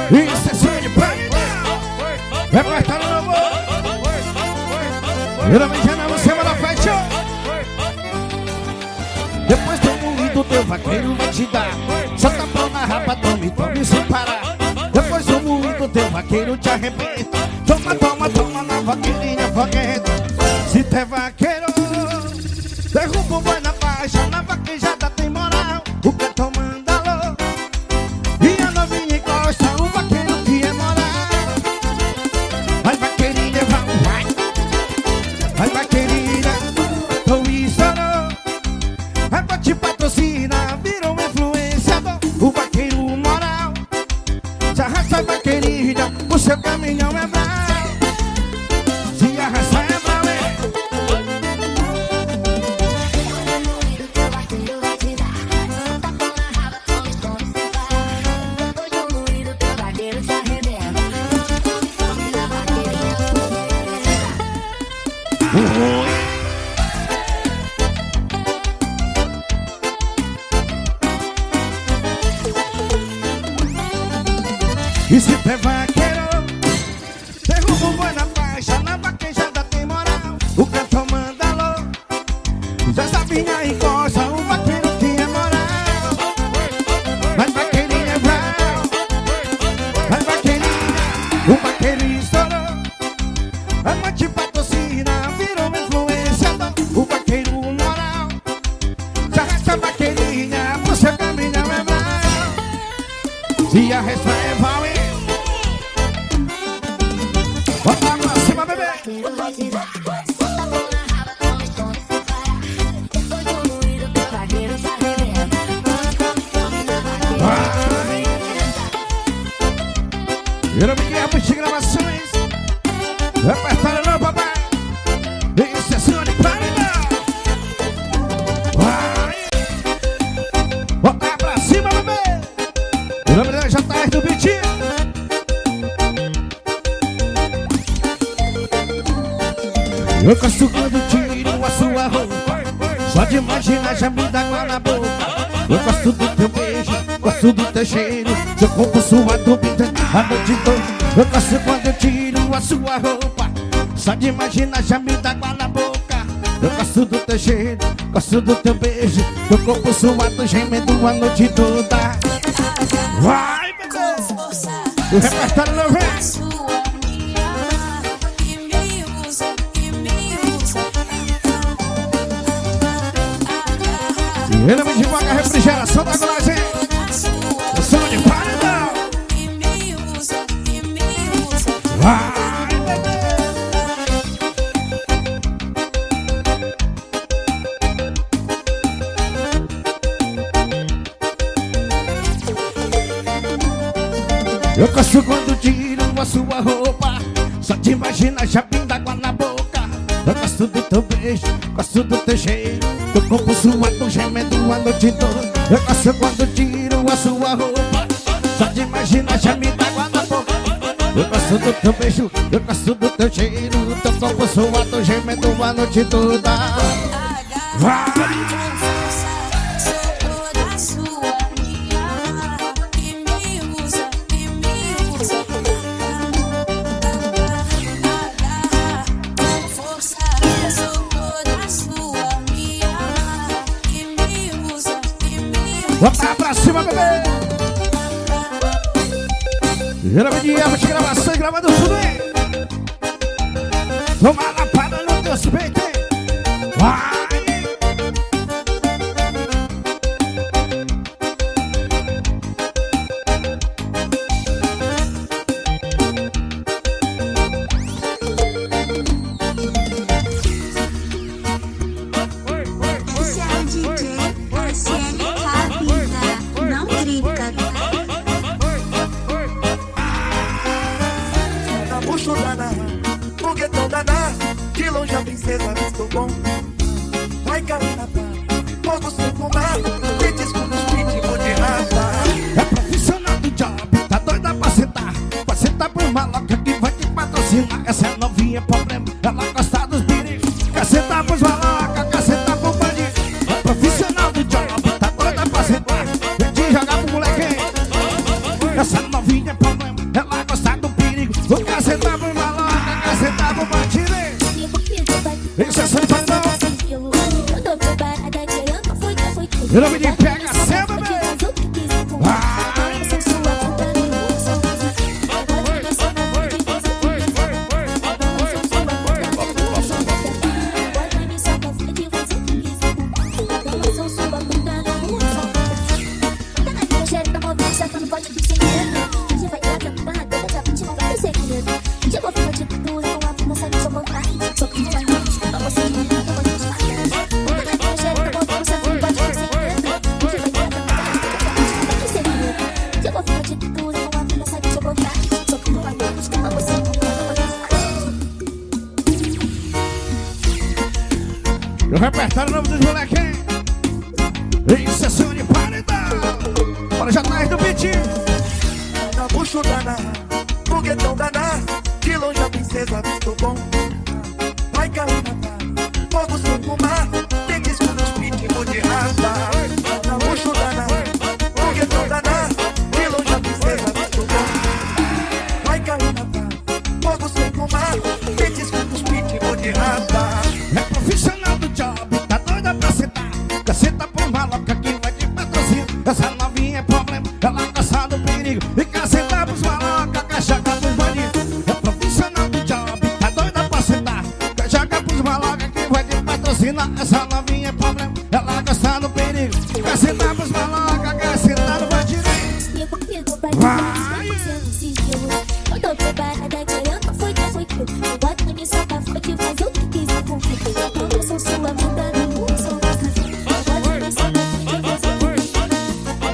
Isso é sonho pra mim. Repertório novo. Geralmente já não você vai na festa. Depois do moído teu vaqueiro vai te dar. Só tá pão na rapa, tome, tome sem parar. Depois do moído teu vaqueiro te arrebenta. Toma, toma, toma na vaqueirinha foguenta. Se tu é vaqueiro, derruba o boi na faixa. Na vaquejada tem moral, o cantor manda alô. E a novinha encosta, o vaqueiro que é moral. Vai vaqueirinha, vai. Vai vaqueirinha, tô estourou. É pra te patrocinar, virou um influenciador. O vaqueiro moral. Se arrasta vaqueirinha, o seu caminhão é bravo. Se arrasta é bravo. E se tu é vaqueiro, derruba o boi na faixa. Na vaquejada tem moral, o cantor manda alô. Já sabinha encosta, o vaqueiro que é moral. Vai vaqueirinha, vai. Vai vaqueirinha, o vaqueiro estourou. É pra te patrocinar, virou um influenciador. O vaqueiro moral. Já resta vaqueirinha, pro seu caminhão é bravo. Se a resta é valente. Bota pra cima, bebê. Vira Miguel, de gravações. Repertório não, papai. Isso é senhor de Paraná. Bota pra cima, bebê. Vira Miguel, já tá aí do bitinho. Eu gosto quando tiro a sua roupa. Só de imaginar já me dá água na boca. Eu gosto do teu beijo, gosto do teu cheiro. Seu corpo suado me dá a noite toda. Eu gosto quando eu tiro a sua roupa. Só de imaginar já me dá água na boca. Eu gosto do teu cheiro, gosto do teu beijo. Seu corpo suado gemendo a noite toda. Vai, bebê! O repertório não vem. Ele me devagar a refrigeração da glagem. Eu sou de paredão. Vai, bebê. Eu gosto quando tiro a sua roupa. Só te imagina já pinta água na boca. Eu gosto do teu beijo, gosto do teu cheiro. Teu corpo suado gemendo a noite toda. Eu gosto quando tiro a sua roupa. Só de imaginar já me dá água na boca. Eu gosto do teu beijo, eu gosto do teu cheiro. Teu corpo suado gemendo a noite toda. Vai! Bota pra cima, bebê! Geralmente erva de gravação e gravando tudo aí. Toma a lapada no teu peito, hein? Vai! Esse é o DJ ACL Cabina, não brinca. Puxo daná, foguetão daná. De longe a princesa, estou bom. Vai cair na pá, fogo sem fumar. Beats com os beats, vou te rasgar. É profissional do job, tá doida pra sentar. Pra sentar por maloca que vai te patrocinar. Essa é novinha, problema, ela gosta dos perigos. Quer sentar pros maloca, quer sentar pro bandido. É profissional do job, tá doida pra sentar. Vem te jogar pro moleque. Essa novinha é problema, E pega sempre, bebê. O repertório novo dos molequinhos. Isso é som de paredão. Bora já atrás do beat. Na bucho danar, foguetão danar, de longe a princesa visto bom. Vai cair na cara, fogo sem fumar, tem que escutar os pitbull de raça. Na bucho danar, foguetão danar, de longe a princesa visto bom. Vai cair na cara, fogo sem fumar, tem que escutar os pitbull de raça. É profissional do job, tá doida pra sentar. Caceta por maloca que vai de patrocínio. Essa novinha é problema, ela gosta do perigo. E caceta pros maloca, cachaca pros bandidos. É profissional do job, tá doida pra sentar. Cachaca pros maloca que vai de patrocínio. Essa novinha é problema, ela gosta do perigo. Caceta pros maloca, caceta do bandido. Vai! Eu tô preparada que eu não fui que fui tu. Eu boto na minha soca, foi que faz o que quiser com tu. Eu sou sua vida, eu sou você. Eu boto na minha soca, foi que faz o que quiser.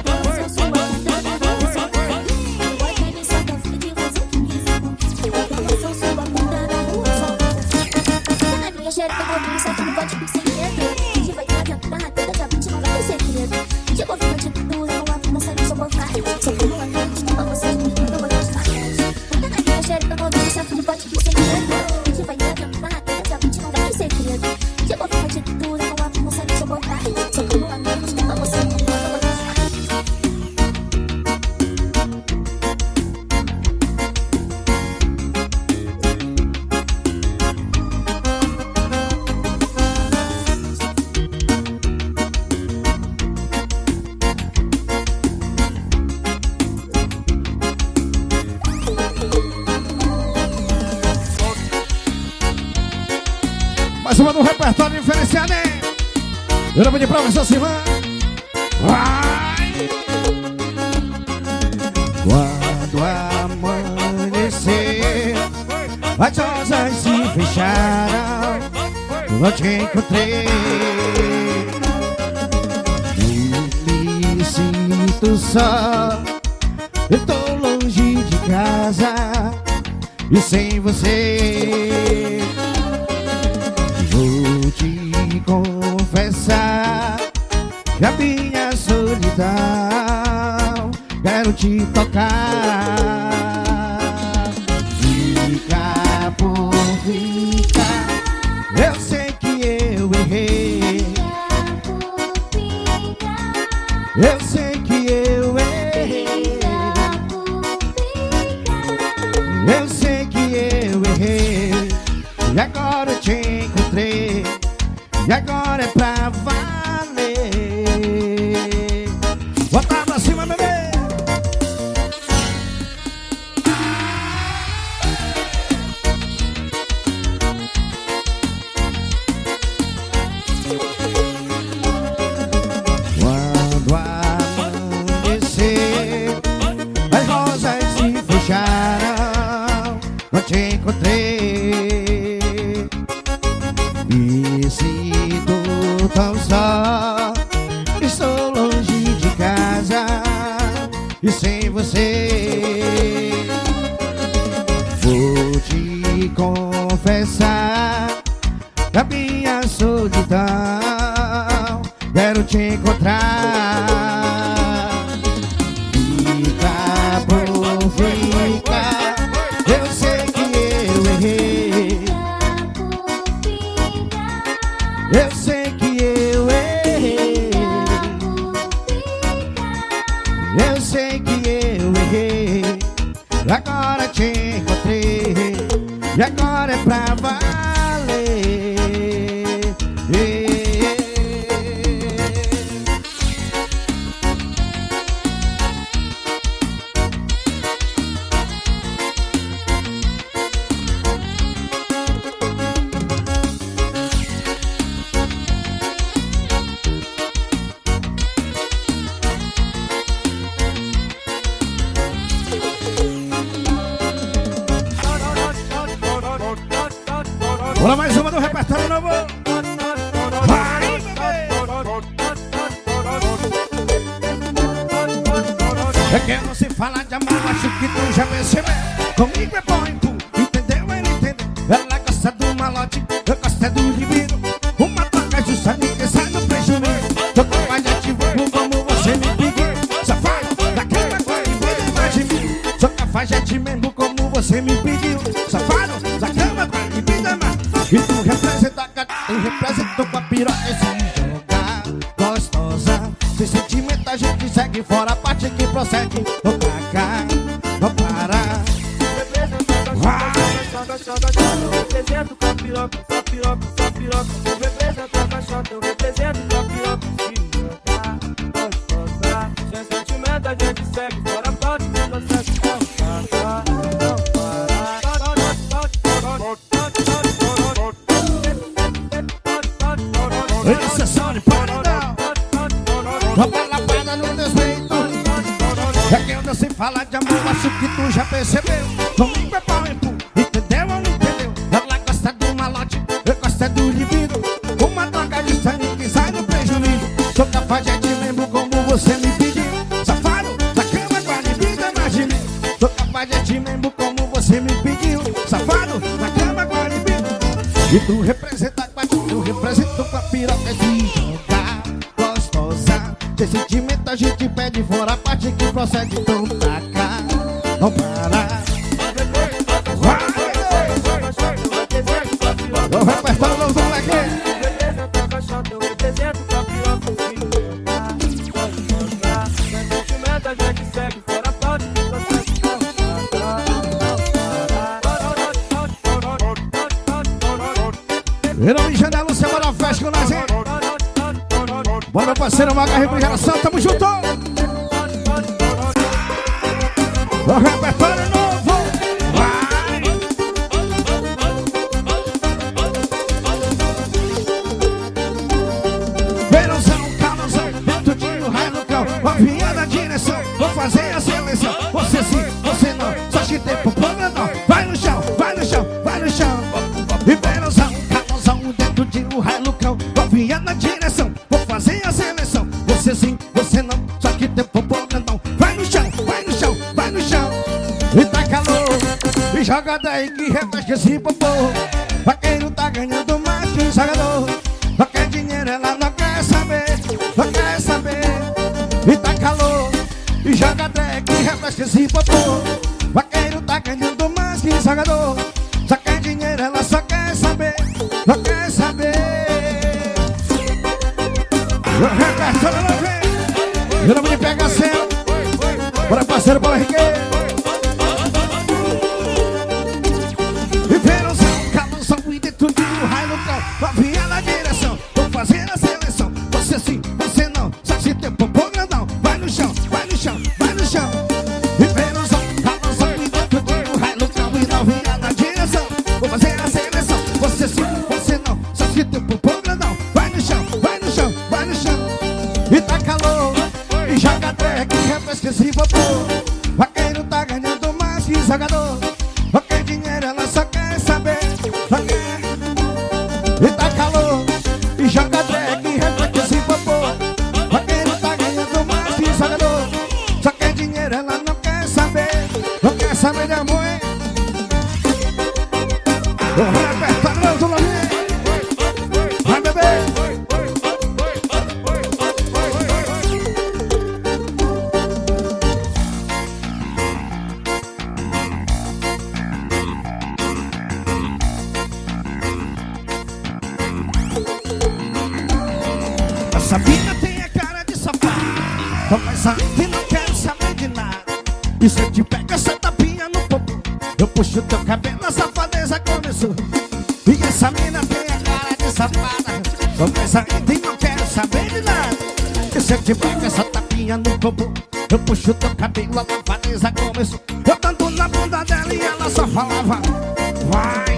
Eu sou sua vida, eu sou você. Eu boto na minha soca, foi que faz o que quiser com tu. Eu sou sua vida, eu sou você. Tá na minha xereca, eu vou pensar que não pode vir sem medo. Hoje vai ter a cantar, toda a gente não vai ter segredo. Chegou a de tudo, eu vou não sabe só botar. Só que não acredito, não você não vou gostar. Eu vou ver se a filha pode vir sem medo. Hoje vai adiantar, toda a gente não vai ter segredo. Chegou a ficar de tudo, não há como saber só botar. Só que não acredito, não você não vou gostar. Mais uma do repertório diferenciado, hein? Eu vou pedir pra professor Silvan. Vai! Quando amanhecer, as rosas se fecharam, eu te encontrei. Eu me sinto só, eu tô longe de casa e sem você. Vou te confessar que a minha solidão quero te tocar. Fica por ficar, eu sei que eu errei. Eu sei que eu errei. Eu sei que eu errei. E agora eu te encontrei, e agora é pra valer. Bota pra cima, bebê. Quando amanhecer, as rosas se fecharam, eu te encontrei. Me sinto tão só, estou longe de casa e sem você. Vou te confessar que a minha solidão quero te encontrar. Fica por ficar, eu sei que eu errei. Eu sei que eu errei. Eu sei que eu errei. Agora te encontrei, e agora é pra valer. É que não se fala de amor, acho que tu já percebeu. Comigo é bom e puro, entendeu? Ele entendeu. Ela gosta do malote, eu gosto é do libido. Uma troca justa, ninguém sai no prejuízo. Tô capaz de ativar como você me pediu. Safado, daquela coisa e bem mais de mim. Sou capaz de ativar mesmo como você me pediu. Safado, da cama pra me pedir mais. E tu representa com a piroca esse jogar gostosa. Sem sentimento a gente segue fora a parte que procede. Vou pra cá, vou parar. Eu represento com a piroca, só piroca, só piroca. Eu represento a caixota, eu represento com a piroca. Gostosa, sem sentimento a gente segue fora a parte que procede. Exceção de paredão. Rouba lapada no despeito. É que eu não sei falar de amor, acho que tu já percebeu. Comigo é pau e puro, entendeu ou não entendeu? Ela gosta do malote, eu gosto é do libido. Uma troca de sangue que sai no prejuízo. Sou capaz de agir mesmo como você me pediu. Safado, da cama com a libido, imagine. Sou capaz de agir mesmo como você me pediu. Safado, da cama com a libido. E tu representa com a piroca de jogar gostosa. Sem sentimento a gente pede fora a parte que procede. Então pra cá, não parar. O repertório dos moleques. Eu represento com a piroca. Sem sentimento a gente segue fora a parte que procede. Virou em janela, você bora festa com nós, hein? Bora, meu parceiro, Maga Refrigeração, tamo junto! O repertório novo, vai! Verãozão, calazão, dentro de um raio no cão. Novinha na direção, vou fazer a seleção. Você sim, você não, só te tempo, plano não. Vai no chão, vai no chão, vai no chão. E verãozão, dentro de um raio no cão. Novinha na direção, vou fazer a seleção. Você sim, você não, só que tempo bom não. Vai no chão, vai no chão, vai no chão. E tá calor, e joga daí que refresca esse popô. Vaqueiro tá ganhando mais que um jogador. Não quer dinheiro, ela não quer saber, não quer saber. E tá calor, e joga daí que refresca esse popô. Vaqueiro tá ganhando mais que um jogador. Só quer dinheiro, ela só quer saber, não quer saber. O repertório não vem. Eu não vou de pegação. Bora parceiro, bora Riqueiro. E verãozão, caluzão e dentro de um raio no céu. Novinha na direção, vou fazer a seleção. Você sim, você não, só se tempo bom grandão. Vai no chão, vai no chão, vai no chão. E verãozão, caluzão e dentro de um raio no céu. E novinha na direção, vou fazer a seleção. Você sim, você não, só se tempo bom grandão. Vai no chão, vai no chão, vai no chão. E tá calor, e joga track, refresca esse vapor. Vaqueiro tá ganhando mais que jogador. Não quer dinheiro, ela só quer saber, só quer. E tá calor, e joga track, refresca esse vapor. Vaqueiro tá ganhando mais que jogador. Só quer dinheiro, ela não quer saber, não quer saber de amor, hein? O repertório do Laminha. Vai, bebê! Essa mina tem a cara de safado, mas ainda não quero saber de nada. E se eu te pego essa tapinha no popô, eu puxo teu cabelo, a safadeza começou. E essa mina tem a cara de safada, mas ainda não quero saber de nada. E se eu te pego essa tapinha no popô, eu puxo teu cabelo, a safadeza começou. Eu tanto na bunda dela e ela só falava, vai.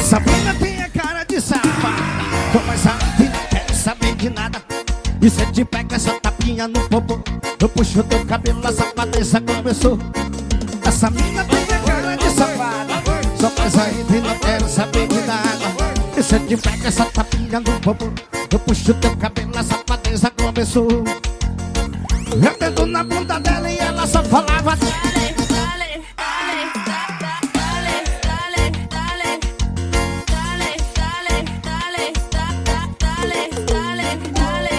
Essa mina tem a cara de safada, mas a gente não quer saber de nada. E se te pega essa tapinha no popô, eu puxo teu cabelo, a safadeza começou. Essa mina tem a cara de safada, mas a gente não quer saber de nada. E se te pega essa tapinha no popô, eu puxo teu cabelo, a safadeza começou. Eu dedo na bunda dela e ela só falava dale, dale, dale, dale, dale, dale, dale, dale, dale, dale, dale, dale,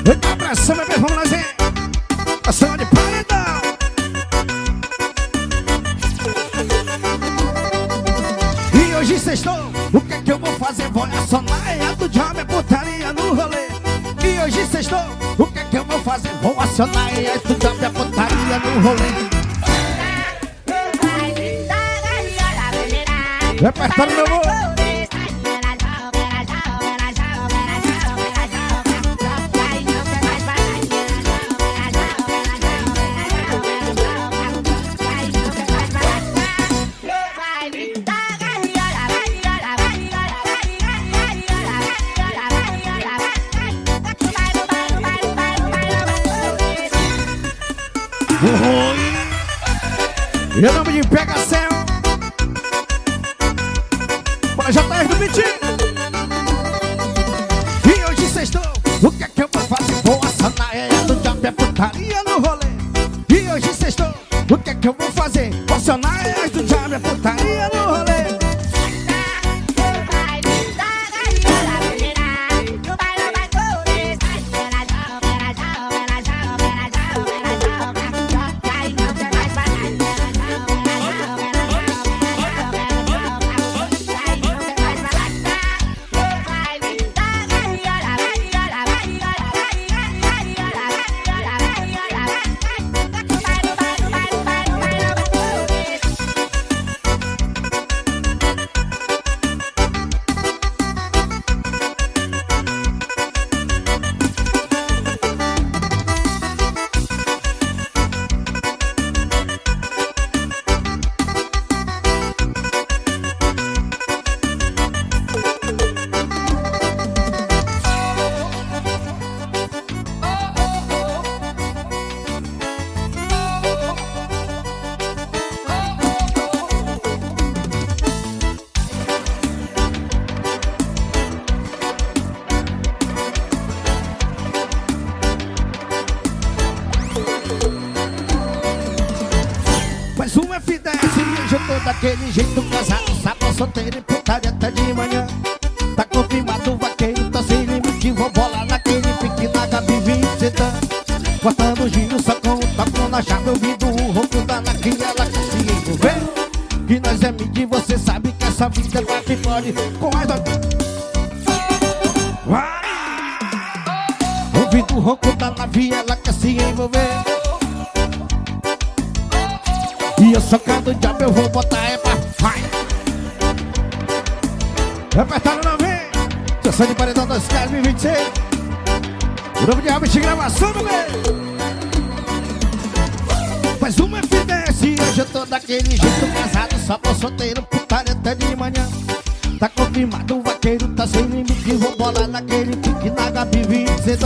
eita, abração, bebê, vamos lá, Zé. Ação de paredão. E hoje sextou, o que é que eu vou fazer? Vou acionar a do diabo, é putaria no rolê. E hoje sextou, o que é que eu vou fazer? Vou acionar a do diabo, é putaria no rolê. Repertório, meu amor. Em nome de Pega Céu, bora JR do Bitinho. E hoje sextou, o que é que eu vou fazer? Vou acionar do diabo, é putaria no rolê. E hoje sextou, o que é que eu vou fazer? Vou acionar do diabo, é putaria no rolê. Mais um F10 e hoje eu tô daquele jeito casado, sábado solteiro e putaria até de manhã. Tá confirmado o vaqueiro, tá sem limite, vou bolar naquele pique na Gabi 27. Cortando giro só com o toco na chave, ouvindo o ronco da naquela que se envolver. Que nós é mídia, você sabe que essa vida vai que pode com mais vai. Ouvindo o ronco da nave, ela quer se envolver. E eu socando o diabo, eu vou botar é pra vai. Repertório não vem. Sessão de paredão das caras 2026. Grupo de Rabite gravação no meio. Mais uma F10 e hoje eu tô daquele jeito casado, só pra solteiro, putaria até de manhã. Tá confirmado, o vaqueiro tá sem limite, vou bolar naquele pique na Gabi 27.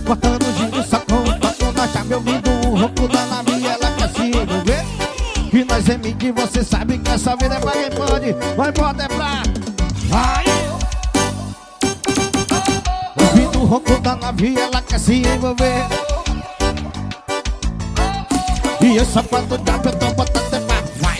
Cortando giro, só com o toco na chave, ouvindo o ronco da nave, ela quer se envolver. E nós é mídia, você sabe que essa vida é pra quem pode. Vai embora, é pra vai. Ouvindo o ronco da nave, ela quer se envolver. E eu só quando dá, eu tô botando é pra vai.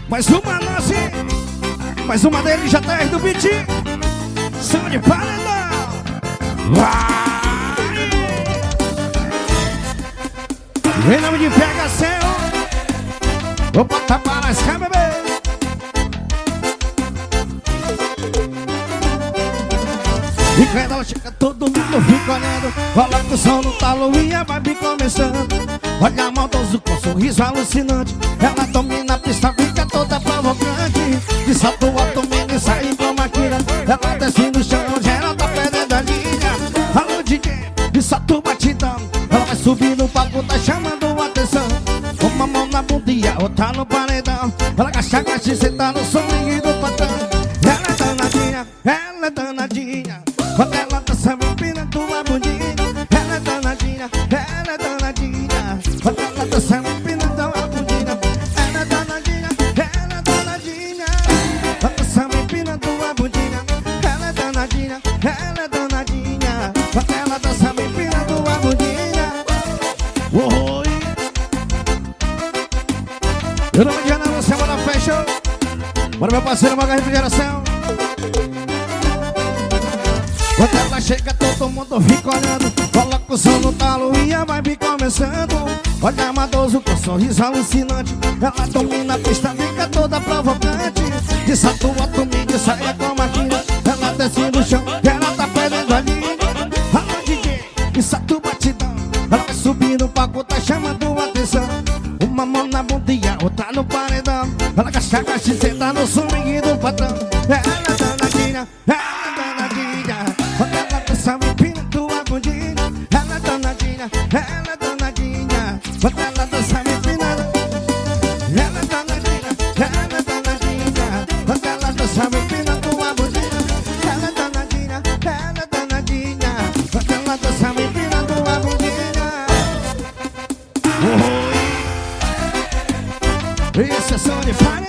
Mais uma nossa, mais uma dele já tá aí do beat. Som de paredão. Vai! Em nome de PHC, vou botar para as câmeras, bebê. E quando ela chega, todo mundo fica olhando. Coloca o som no talo e a vibe começando. Olha maldoso com sorriso alucinante. Ela domina a pista, fica toda provocante. De salto alto, mini, sai como a Kira. Ela desce no chão, geral tá perdendo a linha. Alô DJ, de salto batidão. Ela vai subir no palco, tá chamando a atenção. Uma mão na bunda e a outra no paredão. Ela agacha, agacha e senta no swing do patrão. Ela é danadinha, ela é danadinha. Quando ela dança, me empinando a bundinha. Ela é danadinha, ela é danadinha. Quando ela dança, me empinando a bundinha. Ela é danadinha, ela é danadinha. Quando dança, me empinando a bundinha. Ela é danadinha, ela é danadinha. Quando ela dança, me empinando a bundinha. Oi. Eu não me engano, você é uma fashion. Bora, meu parceiro, uma refrigeração. Quando ela chega, todo mundo fica olhando. Coloca o som no talo e a vibe começando. Olha Madoso com sorriso alucinante. Ela domina a pista, fica toda provocante. De salto alto, mídia, saia como a Kira. Ela desce no chão, ela tá perdendo a linha. Alô DJ, de salto batidão. Ela vai subir no palco, tá chamando a atenção. Uma mão na bunda e a outra no paredão. Ela agacha, agacha e senta no swing do patrão. Ela é danadinha, ela é danadinha. Quando ela dança, me empina tua bundinha. Ela é danadinha, ela é danadinha. Quando ela dança, me empina. Ela é danadinha, ela é danadinha. Quando ela dança, me empina tua bundinha. Ela é danadinha, ela é danadinha. Quando ela dança, me empina tua bundinha. Isso é som de paredão.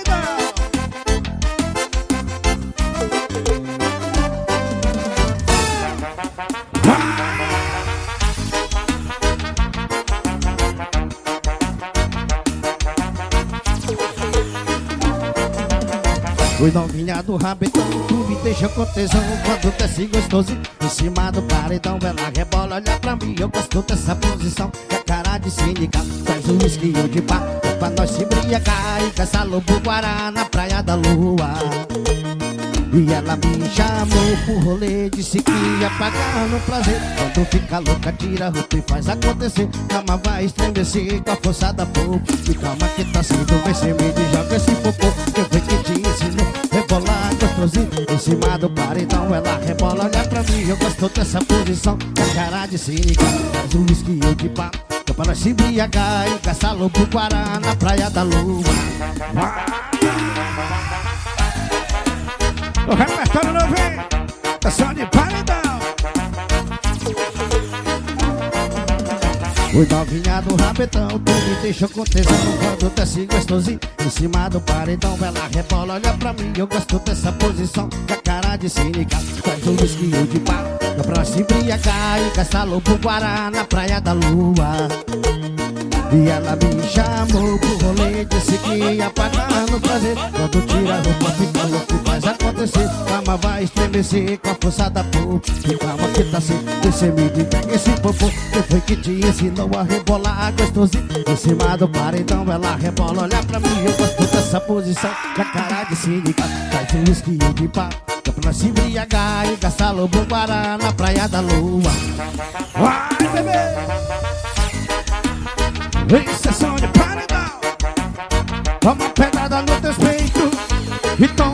Oi, novinha do rabetão, tu me deixa com tesão. Quando desce gostosinho em cima do paredão, ela rebola, olha pra mim, eu gosto dessa posição. É cara de sindicato, traz um esquio de pá, é pra nós se embriagar e caçar lobo guará na praia da lua. E ela me chamou pro rolê, disse que ia pagar no prazer. Quando fica louca, tira a roupa e faz acontecer. Calma, vai estremecer com a força da pouco. E calma que tá sendo, vê se me joga esse popô. Eu fui que te ensinou, rebolar gostosinho em cima do paredão. Ela rebola, olha pra mim, eu gosto dessa posição. É cara de cínica, faz um esquio de pá, é pra nós se embriagar e caçar lobo guará na praia da lua. O repertório não vem, é só de paredão. Oi, novinha do rabetão, tu me deixa com tesão. Quando desce gostosinho em cima do paredão, ela rebola, olha pra mim, eu gosto dessa posição. Da cara de cínica, faz um esquio de pá, é pra se embriagar e caçar lobo guará na praia da lua. E ela me chamou pro rolê, disse que ia pagar no prazer. Quando tira a roupa, fica louco e faz acontecer. Calma, vai estremecer com a força da pouco. E calma que tá assim, deixa me de pega esse popô. Quem foi que te ensinou a rebolar gostosinho em cima do paredão? Ela rebola, olha pra mim, eu gosto dessa posição. Da cara de sindicato, traz um esquio de pá, é pra nós se embriagar e gastar lobo guará na praia da lua. Vai, bebê! Isso é som de paredão. Toma pedrada no teu peito e toma